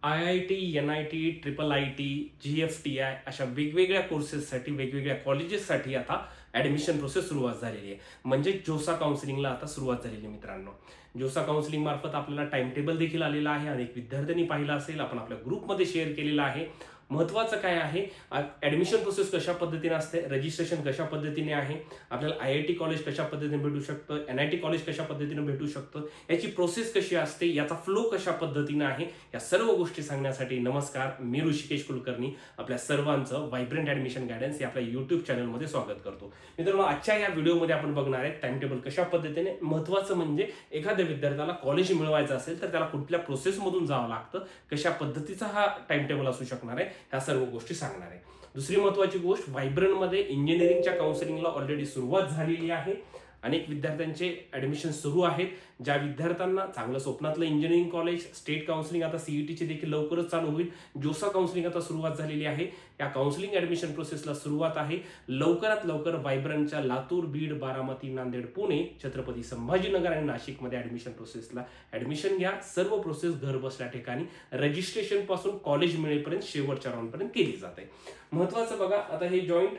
IIT, NIT, IIIT, GFTI अशा वेगवेगळ्या कोर्सेससाठी वेगवेगळ्या कॉलेजेससाठी आता ॲडमिशन प्रोसेस सुरुवात झालेली आहे. म्हणजे जोसा काउन्सिलिंगला आता सुरुवात झालेली आहे मित्रांनो. जोसा काउन्सिलिंग मार्फत आपल्याला टाइम टेबल देखील आलेला आहे. अनेक विद्यार्थ्यांनी पाहिला असेल, आपण आपल्या ग्रुपमध्ये शेअर केलेला आहे. महत्त्वाचं काय आहे, ॲडमिशन प्रोसेस कशा पद्धतीने असते, रजिस्ट्रेशन कशा पद्धतीने आहे, आपल्याला IIT कॉलेज कशा पद्धतीने भेटू शकतं, NIT कॉलेज कशा पद्धतीने भेटू शकतं, याची प्रोसेस कशी असते, याचा फ्लो कशा पद्धतीने आहे, या सर्व गोष्टी सांगण्यासाठी नमस्कार, मी ऋषिकेश कुलकर्णी आपल्या सर्वांचं व्हायब्रंट ॲडमिशन गायडन्स या आपल्या यूट्यूब चॅनलमध्ये स्वागत करतो. मित्रांनो, आजच्या या व्हिडिओमध्ये आपण बघणार आहे टाइम टेबल कशा पद्धतीने. महत्त्वाचं म्हणजे एखाद्या विद्यार्थ्याला कॉलेज मिळवायचं असेल तर त्याला कुठल्या प्रोसेसमधून जावं लागतं, कशा पद्धतीचा हा टाइम टेबल असू शकणार आहे, ह्या सर्व गोष्टी सांगणार आहे. दुसरी महत्त्वाची गोष्ट, व्हायब्रंटमध्ये इंजिनिअरिंगच्या काउन्सिलिंगला ऑलरेडी सुरुवात झालेली आहे. अनेक विद्यार्थ्यांचे ॲडमिशन सुरू आहेत. ज्या विद्यार्थ्यांना चांगलं स्वप्नातलं इंजिनिअरिंग कॉलेज, स्टेट काउन्सिलिंग आता CETची देखील लवकरच चालू होईल. जोसा काउन्सिलिंग आता सुरुवात झालेली आहे. या काउन्सिलिंग ॲडमिशन प्रोसेसला सुरुवात आहे. लवकरात लवकर व्हायब्रंटच्या लातूर, बीड, बारामती, नांदेड, पुणे, छत्रपती संभाजीनगर आणि नाशिकमध्ये ॲडमिशन प्रोसेसला ॲडमिशन घ्या. सर्व प्रोसेस घर बसल्या ठिकाणी रजिस्ट्रेशन पासून कॉलेज मिळेपर्यंत शेवटच्या राऊंडपर्यंत केली जाते. महत्त्वाचं बघा, आता हे जॉईंट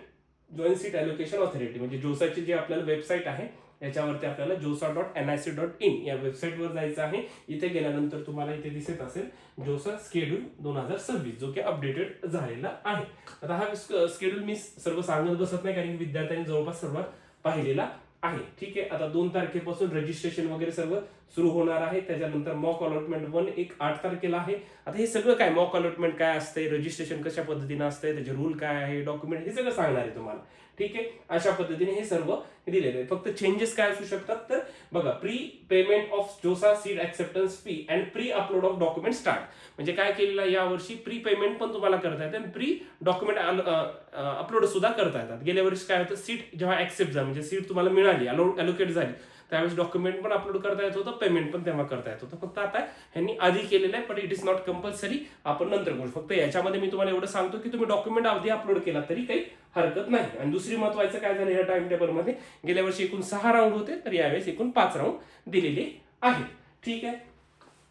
सीट ॲलोकेशन ऑथॉरिटी म्हणजे जोसाची जी आपल्याला वेबसाईट आहे, याच्यावरती आपल्याला josa.nic.in या वेबसाईटवर जायचं आहे. इथे गेल्यानंतर तुम्हाला इथे दिसत असेल जोसा स्केड्यूल 2026, जो की अपडेटेड झालेला आहे. आता हा स्केड्यूल मी सर्व सांगत बसत नाही, कारण विद्यार्थ्यांनी जवळपास सर्वात पाहिलेला आहे. ठीक आहे, आता 2 तारखेपासून रजिस्ट्रेशन वगैरे सर्व सुरू होणार आहे. त्याच्यानंतर मॉक अलॉटमेंट 1 8 तारखेला आहे. आता हे सगळं काय, मॉक अलॉटमेंट काय असते, रजिस्ट्रेशन कशा पद्धतीने असते, त्याचे रूल काय आहे, डॉक्युमेंट, हे सगळं सांगणार आहे तुम्हाला. ठीक आहे, अशा पद्धतीने हे सर्व दिलेले आहे. फक्त चेंजेस काय असू शकतात तर बघा, प्री पेमेंट ऑफ जोसा seat acceptance fee and pre upload of document start. म्हणजे काय केलेलं आहे, यावर्षी प्री पेमेंट पण तुम्हाला करता येते आणि प्री डॉक्युमेंट अपलोड सुद्धा करता येतात. गेल्या वर्षी काय होतं, सीट जेव्हा ऍक्सेप्ट झाली म्हणजे सीट तुम्हाला मिळाली, अलोकेट झाली, त्यावेळेस डॉक्युमेंट पण अपलोड करता येत होतं, पेमेंट पण तेव्हा करता येत होतं. फक्त आता ह्यांनी आधी केलेलं आहे, पण इट इज नॉट कंपल्सरी, आपण नंतर करू. फक्त याच्यामध्ये मी तुम्हाला एवढं सांगतो की तुम्ही डॉक्युमेंट आधी अपलोड केला तरी काही हरकत नाही. आणि दुसरी महत्वाचं काय झालं, या टाइम टेबलमध्ये गेल्या वर्षी एकूण 6 राऊंड होते, तर यावेळेस एकूण 5 राऊंड दिलेले आहेत. ठीक आहे,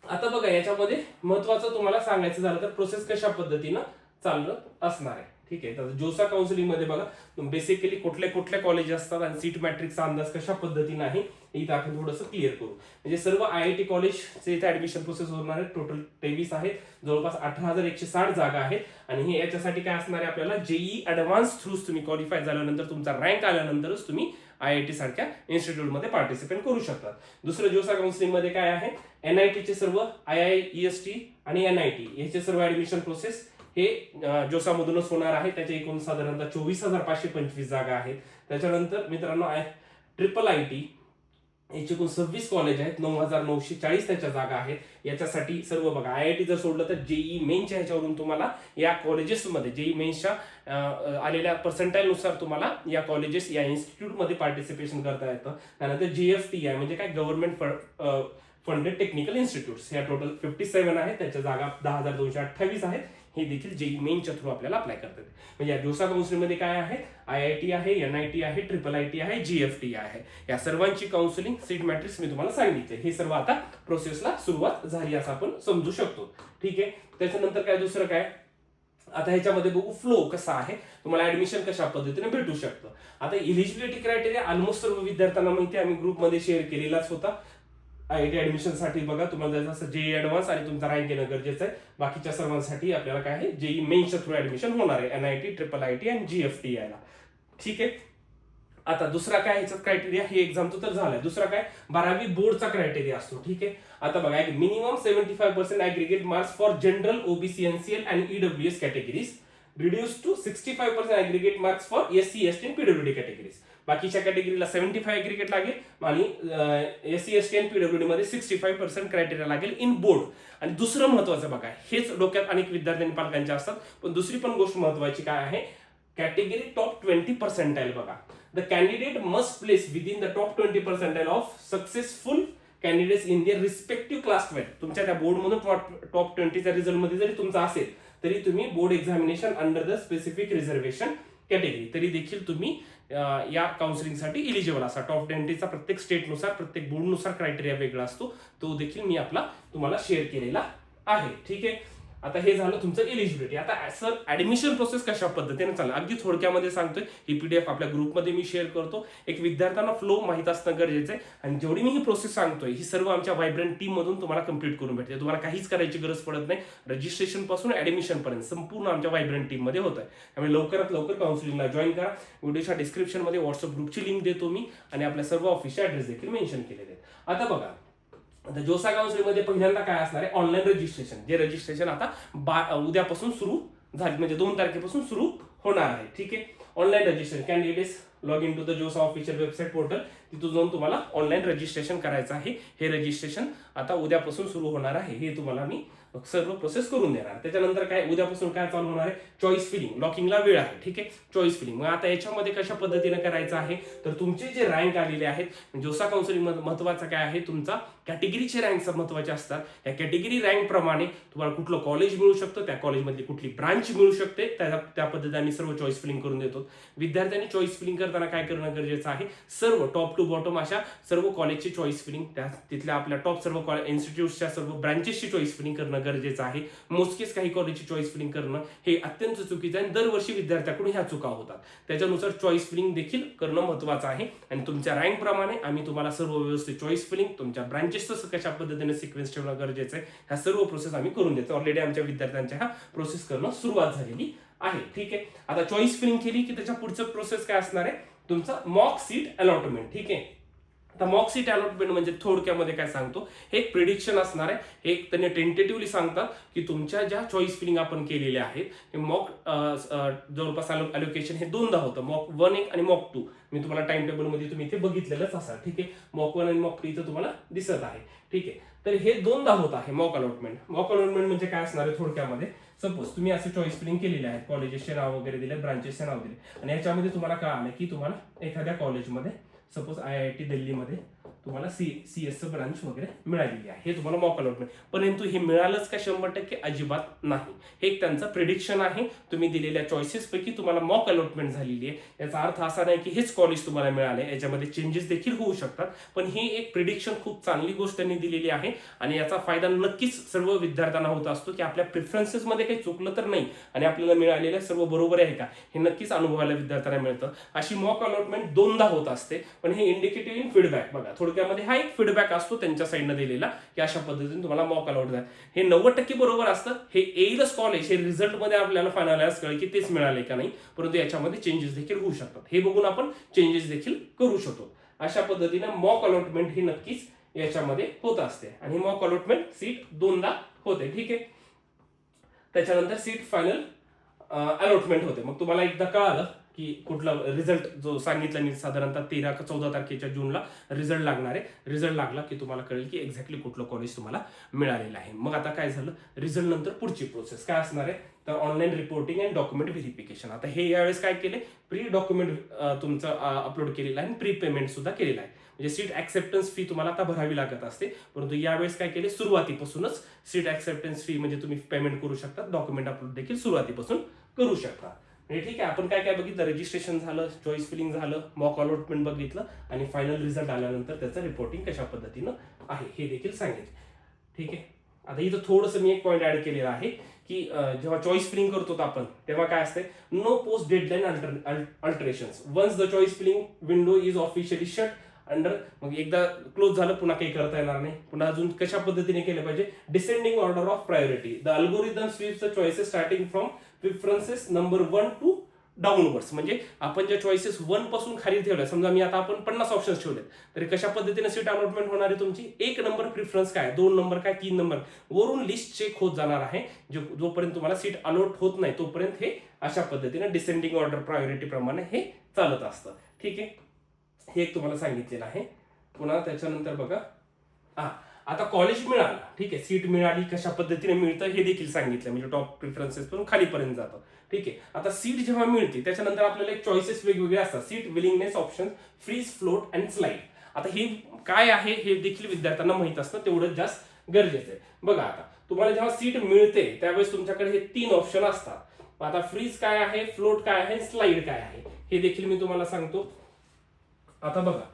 आता बघा, याच्यामध्ये महत्वाचं तुम्हाला सांगायचं झालं तर प्रोसेस कशा पद्धतीनं चालत असणार आहे. ठीक आहे, तर जोसा काउन्सिलिंग मध्ये बघा, बेसिकली कुठले कॉलेज असतात आणि सीट मॅट्रिकचा अंदाज कशा पद्धतीने आहे इथं आपण थोडंसं क्लिअर करू. म्हणजे सर्व IIT कॉलेजचे इथे ऍडमिशन प्रोसेस होणार आहे. टोटल 23 आहेत, जवळपास 18,160 जागा आहेत. आणि हे याच्यासाठी काय असणार आहे, आपल्याला JEE ॲडव्हान्स थ्रू तुम्ही क्वालिफाय झाल्यानंतर, तुमचा रँक आल्यानंतरच तुम्ही IIT सारख्या इन्स्टिट्यूटमध्ये पार्टिसिपेट करू शकतात. दुसरं जोसा काउन्सिलिंग मध्ये काय आहे, NITचे सर्व IIEST आणि NIT याचे सर्व ऍडमिशन प्रोसेस हे जोसामधूनच होणार आहे. त्याचे एकूण साधारणतः 24,525 जागा आहेत. त्याच्यानंतर मित्रांनो, IIIT याचे एकूण 26 कॉलेज आहेत, 9,940 त्याच्या जागा आहेत. याच्यासाठी सर्व बघा, IIT जर सोडलं तर JEE मेन्सच्या ह्याच्यावरून तुम्हाला या कॉलेजेसमध्ये JEE मेन्सच्या आलेल्या पर्सेंटाईलनुसार तुम्हाला या कॉलेजेस, या इन्स्टिट्यूटमध्ये पार्टिसिपेशन करता येतं. त्यानंतर GFTI म्हणजे काय, गव्हर्नमेंट फंडेड टेक्निकल इन्स्टिट्यूट्स, या टोटल 57 आहेत. त्याच्या जागा 10,228 आहेत. हे देखील JEE मेन्सच्या थ्रू आपल्याला अप्लाय करतात. म्हणजे या जोसा काउन्सिलिंगमध्ये काय आहे, IIT आहे, NIT आहे, IIIT आहे, GFTI आहे. या सर्वांची काउन्सिलिंग, सीट मॅट्रिक्स मी तुम्हाला सांगितले. हे सर्व आता प्रोसेसला सुरुवात झाली असं आपण समजू शकतो. ठीक आहे, त्याच्यानंतर काय, दुसरं काय, आता ह्याच्यामध्ये बघू फ्लो कसा आहे, तुम्हाला ऍडमिशन कशा पद्धतीने भेटू शकतं. आता इलिजिबिलिटी क्रायटेरिया ऑलमोस्ट सर्व विद्यार्थ्यांना माहिती आहे, आम्ही ग्रुपमध्ये शेअर केलेलाच होता. IIT ऍडमिशन साठी बघा, तुम्हाला जायचं असं JEE ॲडव्हान्स आणि तुमचा रँक येणं गरजेचं आहे. बाकीच्या सर्वांसाठी आपल्याला काय आहे, JEE मेन्सच्या थ्रू ऍडमिशन होणार आहे, NIT, IIIT आणि GFTI ला. ठीक आहे, आता दुसरा काय ह्याच्यात क्रायटेरिया, हे एक्झामचं तर झालंय. दुसरा काय, 12वी बोर्डचा क्रायटेरिया असतो. ठीक आहे, आता बघा, minimum 75% aggregate marks for general, OBC, NCL आणि EWS categories, reduce to 65% aggregate marks for SC, ST आणि PWD कॅटेगरीज. बाकीच्या कॅटेगरीला 75 ॲग्रिगेट लागेल आणि SC, ST आणि PWD मध्ये 65% क्रायटेरिया लागेल इन बोर्ड. आणि दुसरं महत्वाचं बघा, हेच डोक्यात अनेक विद्यार्थ्यांनी पालकांच्या असतात, पण दुसरी पण गोष्ट महत्वाची काय आहे, कॅटेगरी टॉप 20 पर्सेंटाईल बघा. The candidate must place within the top 20 percentile of successful candidates in their respective class 12. तुमच्या त्या बोर्डमधून टॉप 20च्या रिझल्टमध्ये जरी तुमचा असेल, तरी तुम्ही board examination under the specific reservation category, तरी देखील तुम्ही या काउन्सिलिंगसाठी इलिजिबल असा. टॉप 20चा प्रत्येक स्टेटनुसार, प्रत्येक बोर्डनुसार क्रायटेरिया वेगळा असतो, तो देखील मी आपला तुम्हाला शेअर केलेला आहे. ठीक आहे, आता हे झालं तुमचं एलिजिबिलिटी. आता सर ऍडमिशन प्रोसेस कशा पद्धतीने चालेल अगदी थोडक्यामध्ये सांगतोय. ही पीडीएफ आपल्या ग्रुपमध्ये मी शेअर करतो. एक विद्यार्थ्यांना फ्लो माहित असणं गरजेचं आहे आणि जेवढी मी ही प्रोसेस सांगतोय ही सर्व आमच्या व्हायब्रंट टीम मधून तुम्हाला कंप्लीट करून भेटते. तुम्हाला काहीच करायची गरज पडत नाही. रजिस्ट्रेशन पासून ऍडमिशन पर्यंत संपूर्ण आमच्या व्हायब्रंट टीम मध्ये होत आहे. त्यामुळे लवकरात लवकर काउन्सिलिंगला जॉईन करा. व्हिडिओच्या डिस्क्रिप्शन मध्ये व्हॉट्सअप ग्रुपची लिंक देतो मी आणि आपल्या सर्व ऑफिसचे ऍड्रेस देखील मेन्शन केलेले आहेत. आता बघा, आता जोसा काउन्सिलिंग मध्ये पहिल्यांदा काय असणार आहे, ऑनलाईन रजिस्ट्रेशन. जे रजिस्ट्रेशन आता उद्यापासून सुरू झाले, म्हणजे 2 तारखेपासून सुरू होणार आहे. ठीक आहे. Online registration candidates log in to the JoSAA official website portal. तिथून जाऊन तुम्हाला ऑनलाईन रजिस्ट्रेशन करायचं आहे. हे रजिस्ट्रेशन आता उद्यापासून सुरू होणार आहे. हे तुम्हाला मी सर्व प्रोसेस करून देणार. त्याच्यानंतर काय उद्यापासून काय चालू होणार आहे, चॉईस फिलिंग. लॉकिंगला वेळ आहे. ठीक आहे. चॉईस फिलिंग मग आता याच्यामध्ये कशा पद्धतीने करायचं आहे, तर तुमचे जे रँक आलेले आहेत जोसा काउन्सिलिंग महत्वाचं काय आहे, तुमचा कॅटेगरीचे रँक महत्वाचे असतात. या कॅटेगरी रँक प्रमाणे तुम्हाला कुठलं कॉलेज मिळू शकतं, त्या कॉलेजमधली कुठली ब्रांच मिळू शकते, त्या पद्धतीने आम्ही सर्व चॉईस फिलिंग करून देतो. विद्यार्थ्यांनी चॉईस फिलिंग करताना काय करणं गरजेचं आहे, सर्व टॉप टू बॉटम अशा सर्व कॉलेजची चॉईस फिलिंग, तिथल्या आपल्या टॉप सर्व इन्स्टिट्यूटच्या सर्व ब्रांचेसची चॉईस फिलिंग करणं गरजेचं आहे. मोजकेच काही कॉलेजची चॉईस फिलिंग करणं हे अत्यंत चुकीचं आहे. दरवर्षी विद्यार्थ्याकडून ह्या चुका होतात. त्याच्यानुसार चॉईस फिलिंग देखील करणं महत्वाचं आहे आणि तुमच्या रँक प्रमाणे आम्ही तुम्हाला सर्व व्यवस्थित चॉईस फिलिंग, तुमच्या ब्रांचेसचं कशा पद्धतीने सिक्वेन्स ठेवणं गरजेचं आहे, ह्या सर्व प्रोसेस आम्ही करून देतो. ऑलरेडी आमच्या विद्यार्थ्यांच्या हा प्रोसेस करणं सुरुवात झालेली आहे. ठीक आहे. आता चॉईस फिलिंग केली की त्याच्या पुढचं प्रोसेस काय असणार आहे, तुमचा मॉक सीट अलॉटमेंट. ठीक आहे. आता मॉक सीट अलॉटमेंट म्हणजे थोडक्यामध्ये काय सांगतो, हे एक प्रिडिक्शन असणार आहे. एक त्यांनी टेंटेटिव्हली सांगतात की तुमच्या ज्या चॉईस फिलिंग आपण केलेल्या आहेत हे मॉक जवळपास अलोकेशन हे 2दा होतं, मॉक 1 आणि मॉक 2. मी तुम्हाला टाइम टेबल मध्ये तुम्ही इथे बघितलेलंच असाल. ठीक आहे. मॉक 1 आणि मॉक 2 इथं तुम्हाला दिसत आहे. ठीक आहे. तर हे 2दा होत आहे मॉक अलॉटमेंट. मॉक अलॉटमेंट म्हणजे काय असणार आहे थोडक्यामध्ये, सपोज तुम्ही असं चॉईस फिलिंग केलेले आहेत, कॉलेजेसचे नाव वगैरे दिले, ब्रांचेसचे नाव दिले आणि याच्यामध्ये तुम्हाला कळालं की तुम्हाला एखाद्या कॉलेजमध्ये सपोज IIT दिल्लीमध्ये तुम्हाला CS ब्रांच वगैरे मिळालेली आहे. हे तुम्हाला मॉक अलॉटमेंट. परंतु हे मिळालंच का 100%? अजिबात नाही. हे एक त्यांचं प्रिडिक्शन आहे. तुम्ही दिलेल्या चॉईसेस पैकी तुम्हाला मॉक अलॉटमेंट झालेली आहे. याचा अर्थ असा नाही की हेच कॉलेज तुम्हाला मिळाले. याच्यामध्ये चेंजेस देखील होऊ शकतात. पण ही एक प्रिडिक्शन खूप चांगली गोष्ट त्यांनी दिलेली आहे आणि याचा फायदा नक्कीच सर्व विद्यार्थ्यांना होत असतो की आपल्या प्रिफरन्सेस मध्ये काही चुकलं तर नाही आणि आपल्याला मिळालेलं सर्व बरोबर आहे का हे नक्कीच अनुभवायला विद्यार्थ्यांना मिळतं. अशी मॉक अलॉटमेंट 2दा होत असते. पण हे इंडिकेटिव्ह इन फीडबॅक बघा, थोडक्यामध्ये हा एक फीडबॅक असतो त्यांच्या साईडनं दिलेला की अशा पद्धतीने तुम्हाला मॉक अलॉट आहे. हे 90% बरोबर असतं. हे येईलच कॉलेज, हे रिझल्ट मध्ये आपल्याला फायनलाइज कळेल की तेच मिळाले का नाही, परंतु याच्यामध्ये चेंजेस देखील होऊ शकतात. हे बघून आपण चेंजेस देखील करू शकतो. अशा पद्धतीने मॉक अलॉटमेंट ही नक्कीच याच्यामध्ये होत असते आणि मॉक अलॉटमेंट सीट 2दा होते. ठीक आहे. त्याच्यानंतर सीट फायनल अलॉटमेंट होते. मग तुम्हाला एकदा कळालं की कुठला रिझल्ट जो सांगितला मी साधारणतः 13 का 14 तारखेच्या जूनला रिझल्ट लागणार आहे. रिझल्ट लागला की तुम्हाला कळेल की एक्झॅक्टली कुठलं कॉलेज तुम्हाला मिळालेलं आहे. मग आता काय झालं, रिझल्ट नंतर पुढची प्रोसेस काय असणार आहे, तर online reporting and document verification. आता हे यावेळेस काय केले, प्री डॉक्युमेंट तुमचं अपलोड केलेलं आहे आणि प्री पेमेंट सुद्धा केलेलं आहे. म्हणजे सीट ऍक्सेप्टन्स फी तुम्हाला आता भरावी लागत असते, परंतु यावेळेस काय केले, सुरुवातीपासूनच सीट ऍक्सेप्टन्स फी म्हणजे तुम्ही पेमेंट करू शकता, डॉक्युमेंट अपलोड देखील सुरुवातीपासून करू शकता. ठीक आहे. आपण काय काय बघितलं, रजिस्ट्रेशन झालं, चॉईस फिलिंग झालं, मॉक अलॉटमेंट बघितलं आणि फायनल रिझल्ट आल्यानंतर त्याचं रिपोर्टिंग कशा पद्धतीनं आहे हे देखील सांगितलं. ठीक आहे. आता इथं थोडंसं मी एक पॉईंट ऍड केलेला आहे की जेव्हा चॉईस फिलिंग करतो आपण तेव्हा काय असते, no post deadline alterations once the choice filling window is officially shut under. मग एकदा क्लोज झालं पुन्हा काही करता येणार नाही. पुन्हा अजून कशा पद्धतीने केलं पाहिजे, descending order of priority. The algorithm sweeps the choices starting from preferences number 1 to downwards. म्हणजे आपण ज्या चॉईसेस 1 पासून खाली ठेवल्या, समजा मी आता आपण 50 ऑप्शन्स ठेवले, तरी कशा पद्धतीने सीट अलॉटमेंट होणार आहे तुमची, 1 नंबर प्रिफरन्स काय, 2 नंबर काय, 3 नंबर वरून लिस्ट चेक होत जाणार आहे. जोपर्यंत तुम्हाला सीट अलॉट होत नाही तोपर्यंत हे अशा पद्धतीने डिसेंडिंग ऑर्डर प्रायोरिटी प्रमाणे हे चालत असतं. ठीक आहे. हे एक तुम्हाला सांगितलेलं आहे. पुन्हा त्याच्यानंतर बघा, आता कॉलेज मिळालं, ठीक आहे, सीट मिळाली, कशा पद्धतीने मिळतं हे देखील सांगितलं, म्हणजे टॉप प्रिफरन्सेस पासून खालीपर्यंत जातं. ठीक आहे. आता सीट जेव्हा मिळते त्याच्यानंतर आपल्याला एक चॉईसेस वेगवेगळे असतात, seat willingness option, freeze, float and slide. आता हे काय आहे हे देखील विद्यार्थ्यांना माहित असतं, तेवढंच जास्त गरजेचं आहे. बघा, आता तुम्हाला जेव्हा सीट मिळते त्यावेळेस तुमच्याकडे हे 3 ऑप्शन असतात. आता फ्रीज काय आहे, फ्लोट काय आहे, स्लाइड काय आहे हे देखील मी तुम्हाला सांगतो. आता बघा,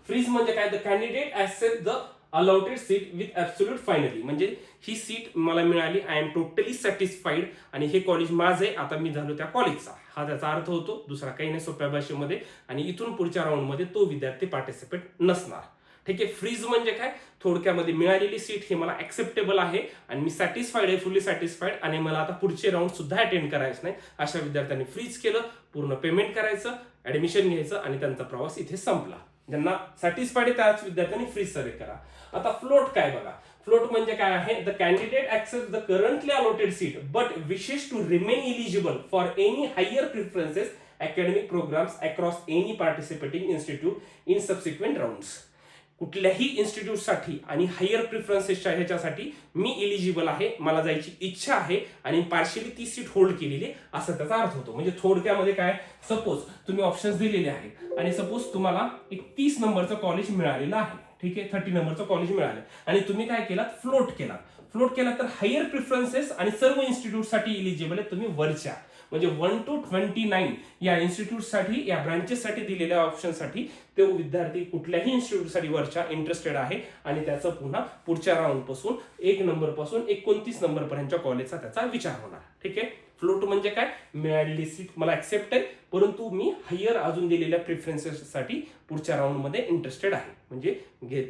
फ्रीज म्हणजे काय, the candidate accept the allotted seat with absolute finally, म्हणजे ही सीट मला मिळाली, आय एम टोटली सॅटिस्फाईड आणि हे कॉलेज माझं आहे, आता मी झालो त्या कॉलेजचा, हा त्याचा अर्थ होतो, दुसरा काही नाही सोप्या भाषेमध्ये. आणि इथून पुढच्या राऊंडमध्ये तो विद्यार्थी पार्टिसिपेट नसणार. ठीक आहे. फ्रीज म्हणजे काय, थोडक्यामध्ये मिळालेली सीट हे मला ऍक्सेप्टेबल आहे आणि मी सॅटिस्फाईड आहे, फुल्ली सॅटिस्फाईड, आणि मला आता पुढचे राऊंड सुद्धा अटेंड करायचं नाही, अशा विद्यार्थ्यांनी फ्रीज केलं, पूर्ण पेमेंट करायचं, ऍडमिशन घ्यायचं आणि त्यांचा प्रवास इथे संपला. ज्यांना सॅटिस्फाईड आहे त्याच विद्यार्थ्यांनी फ्रीज सर्वे करा. आता फ्लोट काय बघा, फ्लोट म्हणजे काय आहे, the candidate accept the currently allotted seat but wishes to remain eligible for any higher preferences academic programs across any participating institute in subsequent rounds. कुठल्याही इन्स्टिट्यूटसाठी आणि हायर प्रिफरन्सेसच्या ह्याच्यासाठी मी इलिजिबल आहे, मला जायची इच्छा आहे आणि पार्शियली ती सीट होल्ड केलेली, असं त्याचा अर्थ होतो. म्हणजे थोडक्यामध्ये काय, सपोज तुम्ही ऑप्शन्स दिलेले आहेत आणि सपोज तुम्हाला एक 30 नंबरचं कॉलेज मिळालेलं आहे, ठीक आहे, 30 नंबरचं कॉलेज मिळालं आणि तुम्ही काय केलात, फ्लोट केला तर हायर प्रिफरन्सेस आणि सर्व इन्स्टिट्यूटसाठी इलिजिबल आहे तुम्ही वरच्या, म्हणजे 1 to 29 या इन्स्टिट्यूटसाठी, या ब्रांचेससाठी दिलेल्या ऑप्शनसाठी तो विद्यार्थी कुठल्याही इन्स्टिट्यूटसाठी वरच्या इंटरेस्टेड आहे आणि त्याचं पुन्हा पुढच्या राऊंड पासून 1 नंबर पासून 29 नंबर पर्यंतच्या कॉलेजचा त्याचा विचार होणार. ठीक आहे. फ्लोट म्हणजे काय, मिळालेली सीट मला ऍक्सेप्ट आहे, परंतु मी हायर अजून दिलेल्या प्रिफरन्सेससाठी पुढच्या राऊंड मध्ये इंटरेस्टेड आहे, म्हणजे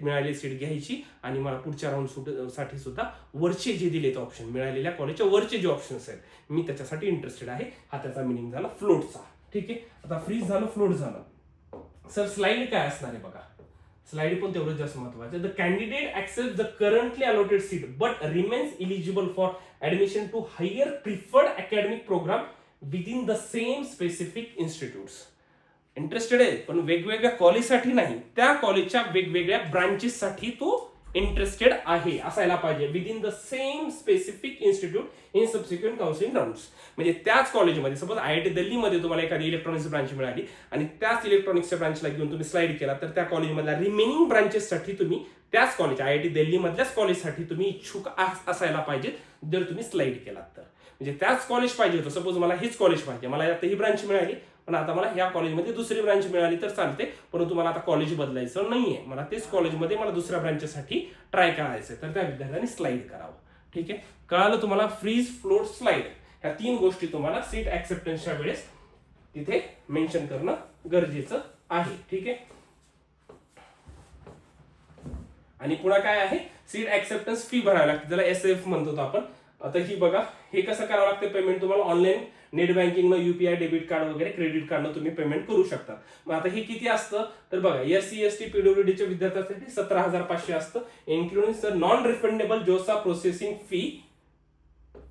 मिळालेली सीट घ्यायची आणि मला पुढच्या राऊंड साठी सुद्धा वरचे जे दिलेत ऑप्शन, मिळालेल्या कॉलेजच्या वरचे जे ऑप्शन्स आहेत मी त्याच्यासाठी इंटरेस्टेड आहे, हा त्याचा मिनिंग झाला फ्लोटचा. ठीक आहे. आता फ्रीज झालं, फ्लोट झालं. सर स्लाइड काय असणार आहे बघा, स्लाइड पण तेवढंच जास्त महत्वाचं. The candidate accept the currently allotted seat but remains eligible for admission to higher preferred academic program within the same specific institutes. Interested आहे पण वेगवेगळ्या कॉलेजसाठी नाही, त्या कॉलेजच्या वेगवेगळ्या ब्रांचेससाठी तो इंटरेस्टेड आहे असायला पाहिजे. Within the same specific institute in subsequent counselling rounds, म्हणजे त्याच कॉलेजमध्ये सपोज IIT दिल्लीमध्ये तुम्हाला एखादी इलेक्ट्रॉनिक्स ब्रांच मिळाली आणि त्याच इलेक्ट्रॉनिक्सच्या ब्रांचला घेऊन तुम्ही स्लाइड केला, तर त्या कॉलेजमधल्या रिमेनिंग ब्रांचेससाठी तुम्ही त्याच कॉलेज IIT दिल्ली मधल्याच कॉलेजसाठी तुम्ही इच्छुक असायला पाहिजे जर तुम्ही स्लाइड केलात तर. म्हणजे त्याच कॉलेज पाहिजे होतं, सपोज मला हेच कॉलेज पाहिजे, मला आता ही ब्रांच मिळाली पण आता मला ह्या कॉलेजमध्ये दुसरी ब्रांच मिळाली तर चालते, परंतु मला आता कॉलेज बदलायचं नाहीये, मला तेच कॉलेजमध्ये मला दुसऱ्या ब्रांचेसाठी ट्राय करायचंय, तर त्या विद्यार्थ्यांनी स्लाइड करावं. ठीक आहे. कळालं तुम्हाला, फ्रीज, फ्लोट, स्लाइड ह्या 3 गोष्टी तुम्हाला सीट ऍक्सेप्टन्सच्या वेळेस तिथे मेन्शन करणं गरजेचं आहे. ठीक आहे. आणि पुन्हा काय आहे, सीट ऍक्सेप्टन्स फी भरावी लागते, त्याला SF म्हणतो आपण. आता ही बघा, हे कसं करावं लागतं पेमेंट, तुम्हाला ऑनलाईन नेट बँकिंगनं, UPI डेबिट कार्ड वगैरे क्रेडिट कार्डनं तुम्ही पेमेंट करू शकता. मग आता हे किती असतं तर बघा, SC ST PWDच्या विद्यार्थ्यांसाठी 17,500 असतं, इन्क्लुडिंग नॉन रिफंडेबल जोसा प्रोसेसिंग फी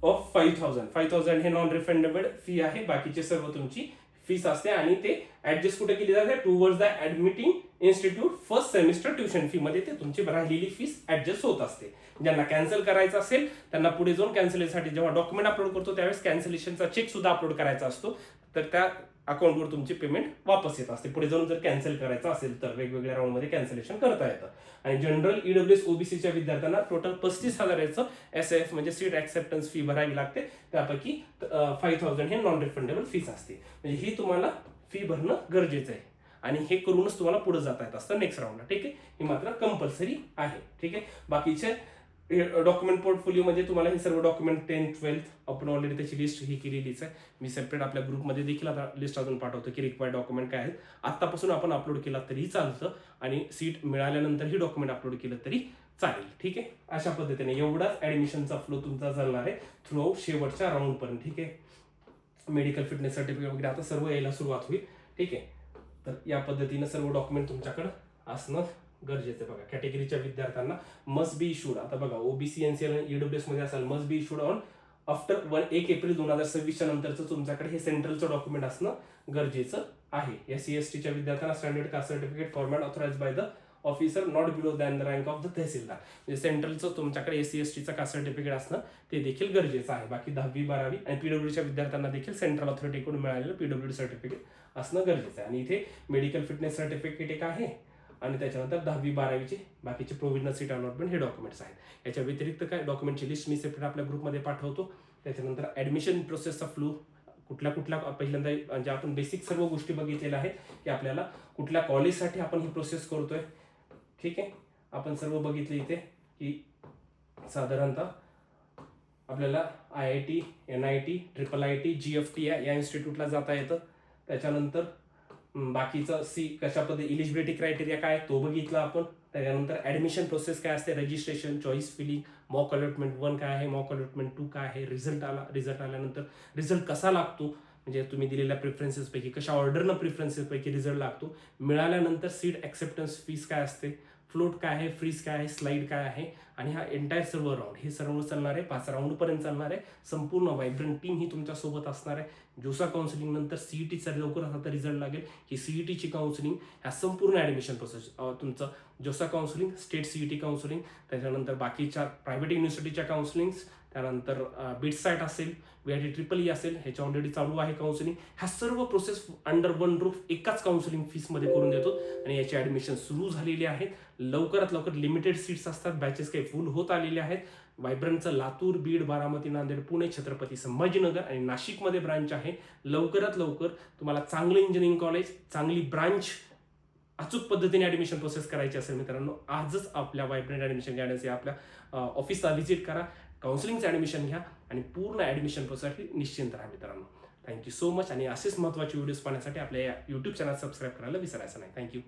ऑफ 5,000 हे नॉन रिफंडेबल फी आहे, बाकीचे सर्व तुमची फीस असते आणि ते ऍडजस्ट कुठे केली जाते, towards the admitting institute first semester tuition fee मध्ये ते तुमची राहिलेली फीस ऍडजस्ट होत असते. ज्यांना कॅन्सल करायचं असेल त्यांना पुढे जाऊन कॅन्सलेशनसाठी जेव्हा डॉक्युमेंट अपलोड करतो त्यावेळेस कॅन्सलेशनचा चेक सुद्धा अपलोड करायचा असतो, तर त्या अकाउंटवर तुमची पेमेंट वापस येत असते. पुढे जाऊन जर कॅन्सल करायचं असेल तर वेगवेगळ्या राऊंडमध्ये कॅन्सलेशन करता येतं. आणि जनरल EWS OBCच्या विद्यार्थ्यांना टोटल 35,000 SF म्हणजे सीट ऍक्सेप्टन्स फी भरावी लागते, त्यापैकी 5,000 हे नॉन रिफंडेबल फीस असते. म्हणजे ही तुम्हाला फी भरणं गरजेचं आहे आणि हे करूनच तुम्हाला पुढे जाता येत असतं नेक्स्ट राऊंडला. ठीक आहे. ही मात्र कंपल्सरी आहे. ठीक आहे. बाकीचे डॉक्युमेंट पोर्टफोलिओ मध्ये तुम्हाला हे सर्व डॉक्युमेंट 10th 12th आपण ऑलरेडी त्याची लिस्ट ही केलेलीच आहे. मी सेपरेट आपल्या ग्रुपमध्ये देखील आता लिस्ट अजून पाठवतो की रिक्वायर्ड डॉक्युमेंट काय आहेत. आतापासून आपण अपलोड केला तरीही चालतं आणि सीट मिळाल्यानंतर ही डॉक्युमेंट अपलोड केलं तरी चालेल. ठीक आहे. अशा पद्धतीने एवढाच ऍडमिशनचा फ्लो तुमचा चालणार आहे थ्रू आउट शेवटच्या राऊंड पर्यंत. ठीक आहे. मेडिकल फिटनेस सर्टिफिकेट वगैरे आता सर्व यायला सुरुवात होईल. ठीक आहे. तर या पद्धतीने सर्व डॉक्युमेंट तुमच्याकडे असणं गरजेचं आहे. बघा, कॅटेगरीच्या विद्यार्थ्यांना मस्ट बी इशूड, आता बघा OBC NCL आणि EWS मध्ये असेल must be issued on after 1 April 2026 नंतरचं तुमच्याकडे हे सेंट्रलचं डॉक्युमेंट असणं गरजेचं आहे. SC ST च्या विद्यार्थ्यांना standard caste certificate format authorize by the officer not below than the rank of the tehsildar, म्हणजे सेंट्रलचं तुमच्याकडे SC ST चं कास्ट सर्टिफिकेट असणं ते देखील गरजेचं आहे. बाकी 10वी 12वी आणि PWDच्या विद्यार्थ्यांना देखील सेंट्रल ऑथॉरिटीकडून मिळालेलं PWD सर्टिफिकेट असणं गरजेचं आहे. आणि इथे मेडिकल फिटनेस सर्टिफिकेट एक आहे आणि त्याच्यानंतर 10वी 12वीचे बाकीचे प्रोव्हिजनल सीट अलॉटमेंट हे डॉक्युमेंट्स आहेत. याच्या व्यतिरिक्त काय डॉक्युमेंटची लिस्ट मी सेपरेट आपल्या ग्रुपमध्ये पाठवतो. त्याच्यानंतर ऍडमिशन प्रोसेसचा फ्लो कुठल्या पहिल्यांदा म्हणजे आपण बेसिक सर्व गोष्टी बघितलेल्या आहेत की आपल्याला कुठल्या कॉलेजसाठी आपण ही प्रोसेस करतोय. ठीक आहे. आपण सर्व बघितले इथे की साधारणतः आपल्याला IIT, NIT, IIIT, GFT या इन्स्टिट्यूटला जाता येतं. त्याच्यानंतर बाकीचं कशा पद्धती इलिजिबिलिटी क्रायटेरिया काय तो बघितला आपण. त्याच्यानंतर ऍडमिशन प्रोसेस काय असते, registration, choice filling, mock allotment 1 काय आहे, मॉक अलॉटमेंट 2 काय आहे, रिझल्ट आल्यानंतर रिझल्ट कसा लागतो, म्हणजे तुम्ही दिलेल्या प्रिफरन्सेसपैकी कशा ऑर्डरनं प्रिफरन्सेसपैकी रिझल्ट लागतो. मिळाल्यानंतर सीट ॲक्सेप्टन्स फीस काय असते, फ्लोट काय आहे, फ्रीज काय आहे, स्लाईड काय आहे, आणि हा एंटायर सर्व राऊंड हे सर्व चालणार आहे. 5 राऊंडपर्यंत चालणार आहे. संपूर्ण व्हायब्रंट टीम ही तुमच्या सोबत असणार आहे. जोसा काउन्सिलिंग नंतर सीईटीचा लवकरच आता रिझल्ट लागेल. ही सीईटीची काउन्सिलिंग ह्या संपूर्ण ॲडमिशन प्रोसेस तुमचं जोसा काउन्सिलिंग, स्टेट सीईटी काउन्सिलिंग, त्याच्यानंतर बाकीच्या प्रायव्हेट युनिव्हर्सिटीच्या काउन्सिलिंग्स, त्यानंतर बीट साईट असेल, VIT EEE असेल, ह्याच्या ऑलरेडी चालू आहे काउन्सिलिंग. ह्या सर्व प्रोसेस अंडर वन रूफ एकाच काउन्सिलिंग फीसमध्ये करून देतो आणि याची ॲडमिशन सुरू झालेली आहेत. लवकरात लवकर लिमिटेड सीट्स असतात, बॅचेस काही फुल होत आलेले आहेत. व्हायब्रंटचं लातूर, बीड, बारामती, नांदेड, पुणे, छत्रपती संभाजीनगर आणि नाशिकमध्ये ब्रांच आहे. लवकरात लवकर तुम्हाला चांगलं इंजिनिअरिंग कॉलेज, चांगली ब्रांच, अचूक पद्धतीने ॲडमिशन प्रोसेस करायची असेल मित्रांनो, आजच आपल्या व्हायब्रंट ॲडमिशन गायडन्स या आपल्या ऑफिसला व्हिजिट करा, काउन्सिलिंगचं ॲडमिशन घ्या आणि पूर्ण ॲडमिशन प्रोसेससाठी निश्चिंत राहा मित्रांनो. Thank you so much. आणि असेच महत्त्वाचे व्हिडिओज पाहण्यासाठी आपल्या या यूट्यूब चॅनल सबस्क्राईब करायला विसरायचं नाही. थँक्यू.